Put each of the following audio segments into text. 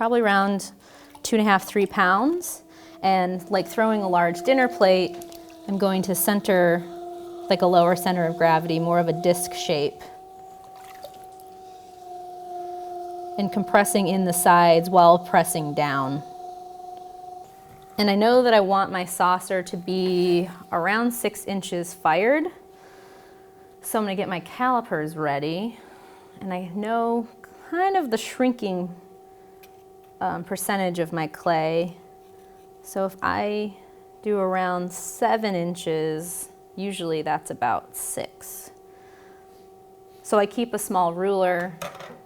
probably around 2.5, 3 pounds. And like throwing a large dinner plate, I'm going to center like a lower center of gravity, more of a disc shape. And compressing in the sides while pressing down. And I know that I want my saucer to be around 6 inches fired. So I'm gonna get my calipers ready. And I know kind of the shrinking percentage of my clay. So if I do around 7 inches, usually that's about 6. So I keep a small ruler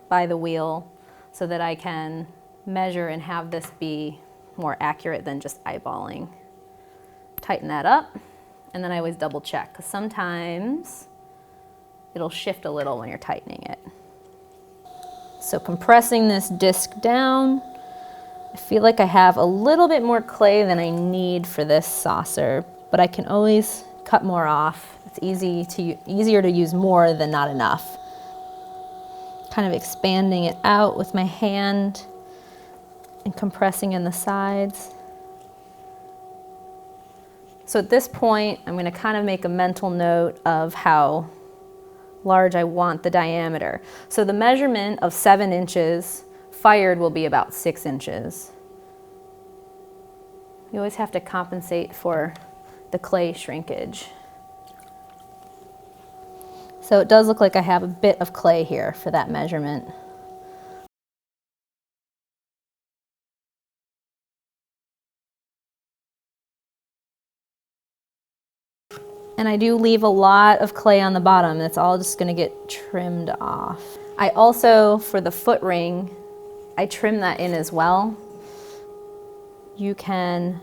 by the wheel so that I can measure and have this be more accurate than just eyeballing. Tighten that up, and then I always double check, because sometimes it'll shift a little when you're tightening it. So compressing this disc down, I feel like I have a little bit more clay than I need for this saucer, but I can always cut more off. It's easier to use more than not enough. Kind of expanding it out with my hand and compressing in the sides. So at this point, I'm going to kind of make a mental note of how large I want the diameter. So the measurement of 7 inches fired will be about 6 inches. You always have to compensate for the clay shrinkage. So it does look like I have a bit of clay here for that measurement. And I do leave a lot of clay on the bottom. That's all just gonna get trimmed off. I also, for the foot ring, I trim that in as well. You can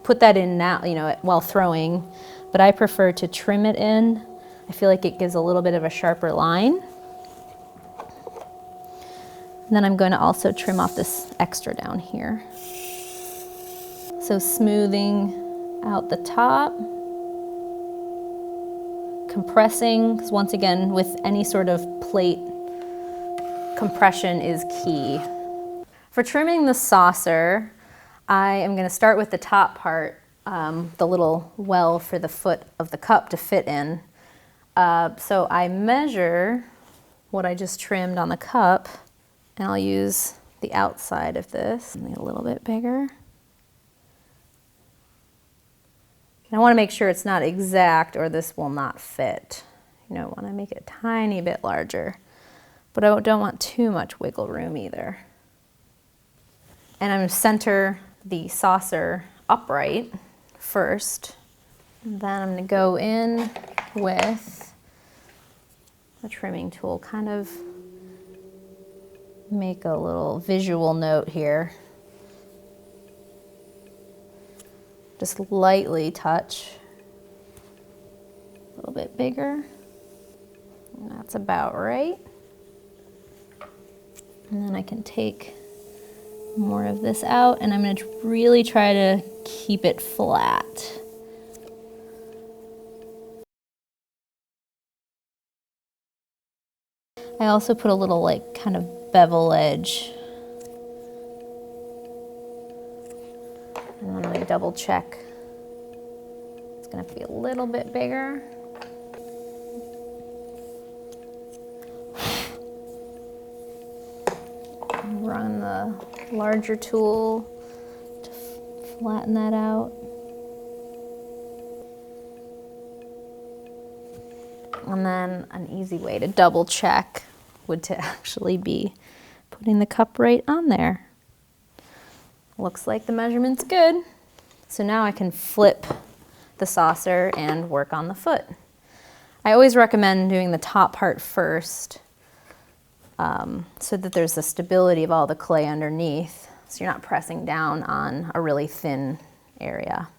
put that in now, while throwing, but I prefer to trim it in. I feel like it gives a little bit of a sharper line. And then I'm going to also trim off this extra down here. So smoothing out the top, compressing, because once again, with any sort of plate, compression is key. For trimming the saucer, I am going to start with the top part, the little well for the foot of the cup to fit in. So I measure what I just trimmed on the cup, and I'll use the outside of this, make it a little bit bigger. And I want to make sure it's not exact or this will not fit. I want to make it a tiny bit larger, but I don't want too much wiggle room either. And I'm going to center the saucer upright first. And then I'm going to go in with the trimming tool, kind of make a little visual note here. Just lightly touch, a little bit bigger, and that's about right. And then I can take more of this out, and I'm going to really try to keep it flat. I also put a little kind of bevel edge. And then I'm going to double check. It's going to be a little bit bigger. Run the larger tool to flatten that out. And then an easy way to double check would to actually be putting the cup right on there. Looks like the measurement's good. So now I can flip the saucer and work on the foot. I always recommend doing the top part first so that there's the stability of all the clay underneath, so you're not pressing down on a really thin area.